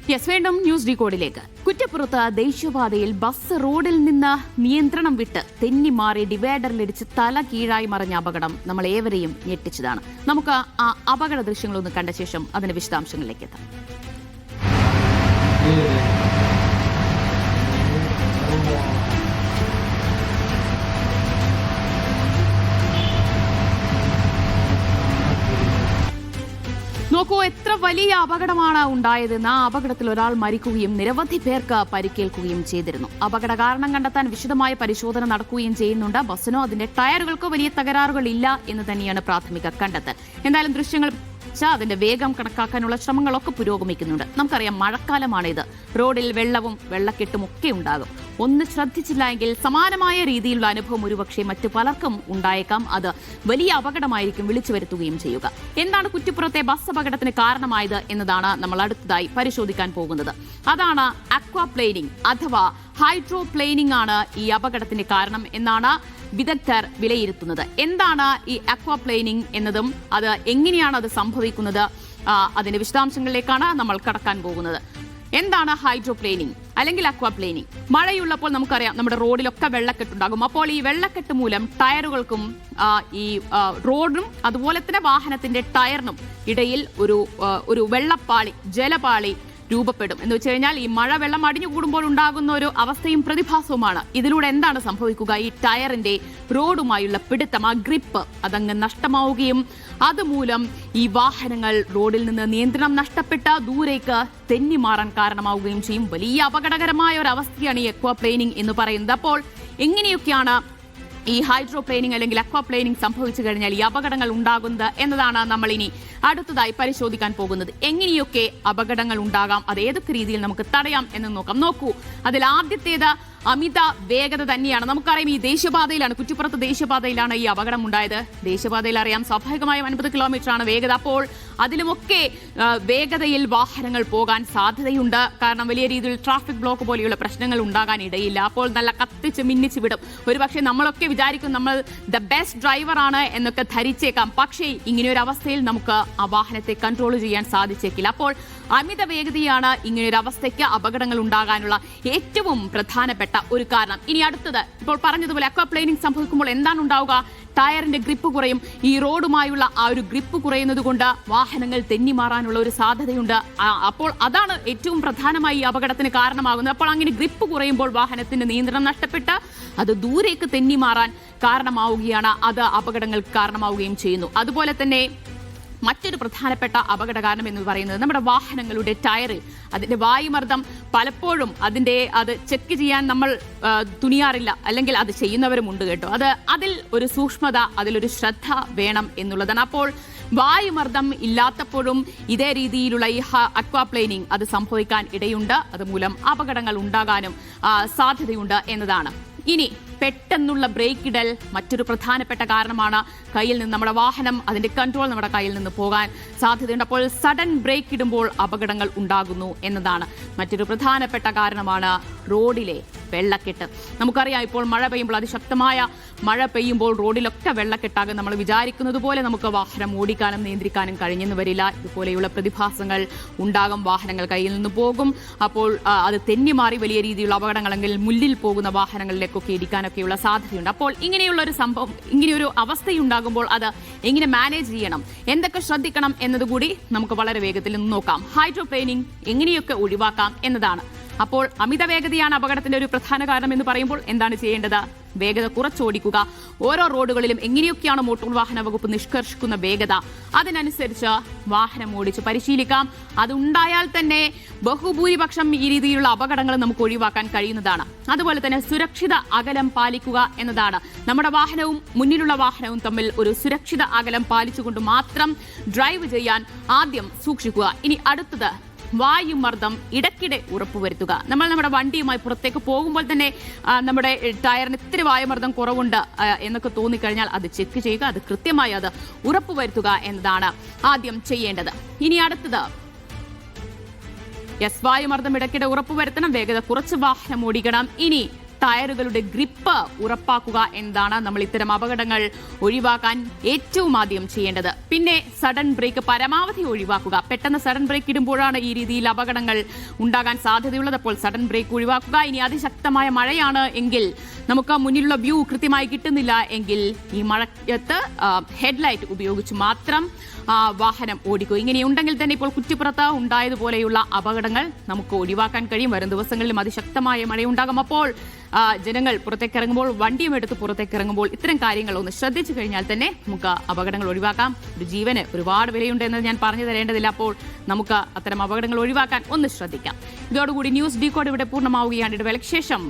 Yes, വീണ്ടും news ഡീകോഡിലേക്ക്. കുറ്റപ്പുറത്ത് ദേശീയപാതയിൽ bus റോഡിൽ നിന്ന് നിയന്ത്രണം വിട്ട് തെന്നിമാറി ഡിവൈഡറിലിടിച്ച് തല കീഴായി മറിഞ്ഞ അപകടം നമ്മൾ ഏവരെയും ഞെട്ടിച്ചതാണ്. നമുക്ക് ആ അപകട ദൃശ്യങ്ങളൊന്ന് കണ്ട ശേഷം അതിന്റെ വിശദാംശങ്ങളിലേക്ക് എത്താം. നോക്കൂ, എത്ര വലിയ അപകടമാണ് ഉണ്ടായതെന്ന്. ആ അപകടത്തിൽ ഒരാൾ മരിക്കുകയും നിരവധി പേർക്ക് പരിക്കേൽക്കുകയും ചെയ്തിരുന്നു. അപകട കാരണം കണ്ടെത്താൻ വിശദമായ പരിശോധന നടക്കുകയും ചെയ്യുന്നുണ്ട്. ബസ്സിനോ അതിന്റെ ടയറുകൾക്കോ വലിയ തകരാറുകൾ ഇല്ല എന്ന് തന്നെയാണ് പ്രാഥമിക കണ്ടെത്തൽ. എന്തായാലും ദൃശ്യങ്ങൾ അതിന്റെ വേഗം കണക്കാക്കാനുള്ള ശ്രമങ്ങളൊക്കെ പുരോഗമിക്കുന്നുണ്ട്. നമുക്കറിയാം, മഴക്കാലമാണിത്. റോഡിൽ വെള്ളവും വെള്ളക്കെട്ടും ഒക്കെ ഉണ്ടാകും. ഒന്ന് ശ്രദ്ധിച്ചില്ല എങ്കിൽ സമാനമായ രീതിയിലുള്ള അനുഭവം ഒരുപക്ഷെ മറ്റു പലർക്കും ഉണ്ടായേക്കാം. അത് വലിയ അപകടമായിരിക്കും വിളിച്ചു വരുത്തുകയും ചെയ്യുക. എന്താണ് കുറ്റിപ്പുറത്തെ ബസ് അപകടത്തിന് കാരണമായത് എന്നതാണ് നമ്മൾ അടുത്തതായി പരിശോധിക്കാൻ പോകുന്നത്. അതാണ് അക്വാപ്ലെയിനിങ് അഥവാ ഹൈഡ്രോപ്ലെയിനിങ് ആണ് ഈ അപകടത്തിന് കാരണം എന്നാണ് വിദഗ്ധർ വിലയിരുത്തുന്നത്. എന്താണ് ഈ അക്വാപ്ലെയിനിങ് എന്നതും അത് എങ്ങനെയാണ് അത് സംഭവിക്കുന്നത്, അതിന്റെ വിശദാംശങ്ങളിലേക്കാണ് നമ്മൾ കടക്കാൻ പോകുന്നത്. എന്താണ് ഹൈഡ്രോപ്ലെയിനിങ് അല്ലെങ്കിൽ അക്വാപ്ലെയിനിങ്? മഴയുള്ളപ്പോൾ നമുക്കറിയാം നമ്മുടെ റോഡിലൊക്കെ വെള്ളക്കെട്ടുണ്ടാകും. അപ്പോൾ ഈ വെള്ളക്കെട്ട് മൂലം ടയറുകൾക്കും ഈ റോഡും അതുപോലെ തന്നെ വാഹനത്തിന്റെ ടയറിനും ഇടയിൽ ഒരു വെള്ളപ്പാളി, ജലപാളി രൂപപ്പെടും. എന്ന് വെച്ച് കഴിഞ്ഞാൽ ഈ മഴവെള്ളം അടിഞ്ഞു കൂടുമ്പോൾ ഉണ്ടാകുന്ന ഒരു അവസ്ഥയും പ്രതിഭാസവുമാണ്. ഇതിലൂടെ എന്താണ് സംഭവിക്കുക? ഈ ടയറിന്റെ റോഡുമായുള്ള പിടുത്തം, ആ ഗ്രിപ്പ് അതങ്ങ് നഷ്ടമാവുകയും അതുമൂലം ഈ വാഹനങ്ങൾ റോഡിൽ നിന്ന് നിയന്ത്രണം നഷ്ടപ്പെട്ട ദൂരേക്ക് തെന്നിമാറാൻ കാരണമാവുകയും ചെയ്യും. വലിയ അപകടകരമായ ഒരു അവസ്ഥയാണ് ഈ അക്വാപ്ലെയിനിങ് എന്ന് പറയുന്നത്. അപ്പോൾ എങ്ങനെയൊക്കെയാണ് ഈ ഹൈഡ്രോപ്ലെയിനിങ് അല്ലെങ്കിൽ അക്വാപ്ലെയിനിങ് സംഭവിച്ചു കഴിഞ്ഞാൽ ഈ അപകടങ്ങൾ ഉണ്ടാകുന്നത് എന്നതാണ് നമ്മൾ ഇനി അടുത്തതായി പരിശോധിക്കാൻ പോകുന്നത്. എങ്ങനെയൊക്കെ അപകടങ്ങൾ ഉണ്ടാകാം, അത് ഏതൊക്കെ രീതിയിൽ നമുക്ക് തടയാം എന്ന് നോക്കാം. നോക്കൂ, അതിൽ ആദ്യത്തേത് അമിത വേഗത തന്നെയാണ്. നമുക്കറിയാം, ഈ ദേശീയപാതയിലാണ്, കുറ്റിപ്പുറത്ത് ദേശീയപാതയിലാണ് ഈ അപകടം ഉണ്ടായത്. ദേശീയപാതയിൽ അറിയാം സ്വാഭാവികമായും 50 കിലോമീറ്ററാണ് വേഗത. അപ്പോൾ അതിലുമൊക്കെ വേഗതയിൽ വാഹനങ്ങൾ പോകാൻ സാധ്യതയുണ്ട്. കാരണം വലിയ രീതിയിൽ ട്രാഫിക് ബ്ലോക്ക് പോലെയുള്ള പ്രശ്നങ്ങൾ ഉണ്ടാകാൻ ഇടയില്ല. അപ്പോൾ നല്ല കത്തിച്ച് മിന്നിച്ച് വിടും. ഒരുപക്ഷെ നമ്മളൊക്കെ വിചാരിക്കും നമ്മൾ ദ ബെസ്റ്റ് ഡ്രൈവർ ആണ് എന്നൊക്കെ ധരിച്ചേക്കാം. പക്ഷേ ഇങ്ങനെ ഒരു അവസ്ഥയിൽ നമുക്ക് ആ വാഹനത്തെ കൺട്രോൾ ചെയ്യാൻ സാധിച്ചേക്കില്ല. അപ്പോൾ അമിത വേഗതയാണ് ഇങ്ങനെയൊരു അവസ്ഥയ്ക്ക് അപകടങ്ങൾ ഉണ്ടാകാനുള്ള ഏറ്റവും പ്രധാനപ്പെട്ട ഒരു കാരണം. ഇനി അടുത്തത്, ഇപ്പോൾ പറഞ്ഞതുപോലെ അക്വാപ്ലെയിനിങ് സംഭവിക്കുമ്പോൾ എന്താണ് ഉണ്ടാവുക? ടയറിന്റെ ഗ്രിപ്പ് കുറയും. ഈ റോഡുമായുള്ള ആ ഒരു ഗ്രിപ്പ് കുറയുന്നത് കൊണ്ട് വാഹനങ്ങൾ തെന്നിമാറാനുള്ള ഒരു സാധ്യതയുണ്ട്. അപ്പോൾ അതാണ് ഏറ്റവും പ്രധാനമായി ഈ അപകടത്തിന് കാരണമാകുന്നത്. അപ്പോൾ അങ്ങനെ ഗ്രിപ്പ് കുറയുമ്പോൾ വാഹനത്തിന്റെ നിയന്ത്രണം നഷ്ടപ്പെട്ട് അത് ദൂരേക്ക് തെന്നിമാറാൻ കാരണമാവുകയാണ്. അത് അപകടങ്ങൾക്ക് കാരണമാവുകയും ചെയ്യുന്നു. അതുപോലെ തന്നെ മറ്റൊരു പ്രധാനപ്പെട്ട അപകട കാരണം എന്ന് പറയുന്നത് നമ്മുടെ വാഹനങ്ങളുടെ ടയറിൽ അതിന്റെ വായുമർദ്ദം പലപ്പോഴും അത് ചെക്ക് ചെയ്യാൻ നമ്മൾ തുനിയാറില്ല, അല്ലെങ്കിൽ അത് ചെയ്യുന്നവരുമുണ്ട് കേട്ടോ. അതിൽ ഒരു സൂക്ഷ്മത, അതിലൊരു ശ്രദ്ധ വേണം എന്നുള്ളതാണ്. അപ്പോൾ വായുമർദ്ദം ഇല്ലാത്തപ്പോഴും ഇതേ രീതിയിലുള്ള ഈ അക്വാപ്ലെയിനിങ് അത് സംഭവിക്കാൻ ഇടയുണ്ട്. അതുമൂലം അപകടങ്ങൾ ഉണ്ടാകാനും സാധ്യതയുണ്ട് എന്നതാണ്. ഇനി പെട്ടെന്നുള്ള ബ്രേക്ക് ഇടൽ മറ്റൊരു പ്രധാനപ്പെട്ട കാരണമാണ്. കയ്യിൽ നിന്ന് നമ്മുടെ വാഹനം, അതിന്റെ കൺട്രോൾ നമ്മുടെ കയ്യിൽ നിന്ന് പോകാൻ സാധ്യതയുണ്ട്. അപ്പോൾ സഡൻ ബ്രേക്ക് ഇടുമ്പോൾ അപകടങ്ങൾ ഉണ്ടാകുന്നു എന്നതാണ് മറ്റൊരു പ്രധാനപ്പെട്ട കാരണമാണ് റോഡിലെ വെള്ളക്കെട്ട്. നമുക്കറിയാം, ഇപ്പോൾ മഴ പെയ്യുമ്പോൾ, അതിശക്തമായ മഴ പെയ്യുമ്പോൾ റോഡിലൊക്കെ വെള്ളക്കെട്ടാകും. നമ്മൾ വിചാരിക്കുന്നത് പോലെ നമുക്ക് വാഹനം ഓടിക്കാനും നിയന്ത്രിക്കാനും കഴിഞ്ഞെന്ന് വരില്ല. ഇതുപോലെയുള്ള പ്രതിഭാസങ്ങൾ ഉണ്ടാകും. വാഹനങ്ങൾ കയ്യിൽ നിന്ന് പോകും. അപ്പോൾ അത് തെന്നിമാറി വലിയ രീതിയിലുള്ള അപകടങ്ങൾ, അല്ലെങ്കിൽ മുന്നിൽ പോകുന്ന വാഹനങ്ങളിലേക്കൊക്കെ ഇടിക്കാനൊക്കെയുള്ള സാധ്യതയുണ്ട്. അപ്പോൾ ഇങ്ങനെയുള്ള ഒരു സംഭവം, ഇങ്ങനെയൊരു അവസ്ഥയുണ്ടാകുമ്പോൾ അത് എങ്ങനെ മാനേജ് ചെയ്യണം, എന്തൊക്കെ ശ്രദ്ധിക്കണം എന്നതുകൂടി നമുക്ക് വളരെ വേഗത്തിൽ നോക്കാം. ഹൈഡ്രോപ്ലെയിനിങ് എങ്ങനെയൊക്കെ ഒഴിവാക്കാം എന്നതാണ്. അപ്പോൾ അമിത വേഗതയാണ് അപകടത്തിന്റെ ഒരു പ്രധാന കാരണം എന്ന് പറയുമ്പോൾ എന്താണ് ചെയ്യേണ്ടത്? വേഗത കുറച്ചോടിക്കുക. ഓരോ റോഡുകളിലും എങ്ങനെയൊക്കെയാണ് മോട്ടോർ വാഹന വകുപ്പ് നിഷ്കർഷിക്കുന്ന വേഗത, അതിനനുസരിച്ച് വാഹനം ഓടിച്ച് പരിശീലിക്കാം. അതുണ്ടായാൽ തന്നെ ബഹുഭൂരിപക്ഷം ഈ രീതിയിലുള്ള അപകടങ്ങൾ നമുക്ക് ഒഴിവാക്കാൻ കഴിയുന്നതാണ്. അതുപോലെ തന്നെ സുരക്ഷിത അകലം പാലിക്കുക എന്നതാണ്. നമ്മുടെ വാഹനവും മുന്നിലുള്ള വാഹനവും തമ്മിൽ ഒരു സുരക്ഷിത അകലം പാലിച്ചുകൊണ്ട് മാത്രം ഡ്രൈവ് ചെയ്യാൻ ആദ്യം സൂക്ഷിക്കുക. ഇനി അടുത്തത്, വായുമർദ്ദം ഇടയ്ക്കിടെ ഉറപ്പുവരുത്തുക. നമ്മൾ നമ്മുടെ വണ്ടിയുമായി പുറത്തേക്ക് പോകുമ്പോൾ തന്നെ നമ്മുടെ ടയറിന് ഇത്തിരി വായുമർദ്ദം കുറവുണ്ട് എന്നൊക്കെ തോന്നിക്കഴിഞ്ഞാൽ അത് ചെക്ക് ചെയ്യുക. അത് കൃത്യമായി അത് ഉറപ്പുവരുത്തുക എന്നതാണ് ആദ്യം ചെയ്യേണ്ടത്. ഇനി അടുത്തത്, വായുമർദ്ദം ഇടയ്ക്കിടെ ഉറപ്പുവരുത്തണം. വേഗത കുറച്ച് വാഹനം ഓടിക്കണം. ഇനി ടയറുകളുടെ ഗ്രിപ്പ് ഉറപ്പാക്കുക എന്നതാണ് നമ്മൾ ഇത്തരം അപകടങ്ങൾ ഒഴിവാക്കാൻ ഏറ്റവും ആദ്യം ചെയ്യേണ്ടത്. പിന്നെ സഡൻ ബ്രേക്ക് പരമാവധി ഒഴിവാക്കുക. പെട്ടെന്ന് സഡൻ ബ്രേക്ക് ഇടുമ്പോഴാണ് ഈ രീതിയിൽ അപകടങ്ങൾ ഉണ്ടാകാൻ സാധ്യതയുള്ളത്. അപ്പോൾ സഡൻ ബ്രേക്ക് ഒഴിവാക്കുക. ഇനി അതിശക്തമായ മഴയാണ് എങ്കിൽ, നമുക്ക് മുന്നിലുള്ള വ്യൂ കൃത്യമായി കിട്ടുന്നില്ല എങ്കിൽ ഈ മഴയത്ത് ഹെഡ്ലൈറ്റ് ഉപയോഗിച്ച് മാത്രം വാഹനം ഓടിക്കുക. ഇങ്ങനെയുണ്ടെങ്കിൽ തന്നെ ഇപ്പോൾ കുറ്റിപ്പുറത്ത് ഉണ്ടായതുപോലെയുള്ള അപകടങ്ങൾ നമുക്ക് ഒഴിവാക്കാൻ കഴിയും. വരും ദിവസങ്ങളിലും അതിശക്തമായ മഴയുണ്ടാകും. അപ്പോൾ ജനങ്ങൾ പുറത്തേക്കിറങ്ങുമ്പോൾ, വണ്ടിയും എടുത്ത് പുറത്തേക്കിറങ്ങുമ്പോൾ ഇത്തരം കാര്യങ്ങൾ ഒന്ന് ശ്രദ്ധിച്ചു കഴിഞ്ഞാൽ തന്നെ നമുക്ക് അപകടങ്ങൾ ഒഴിവാക്കാം. ഒരു ജീവന് ഒരുപാട് വിലയുണ്ടെന്ന് ഞാൻ പറഞ്ഞു തരേണ്ടതില്ല. അപ്പോൾ നമുക്ക് അത്തരം അപകടങ്ങൾ ഒഴിവാക്കാൻ ഒന്ന് ശ്രദ്ധിക്കാം. ഇതോടുകൂടി ന്യൂസ് ഡീകോഡ് ഇവിടെ പൂർണ്ണമാവുകയാണ്. ഇടവേളയ്ക്ക് ശേഷം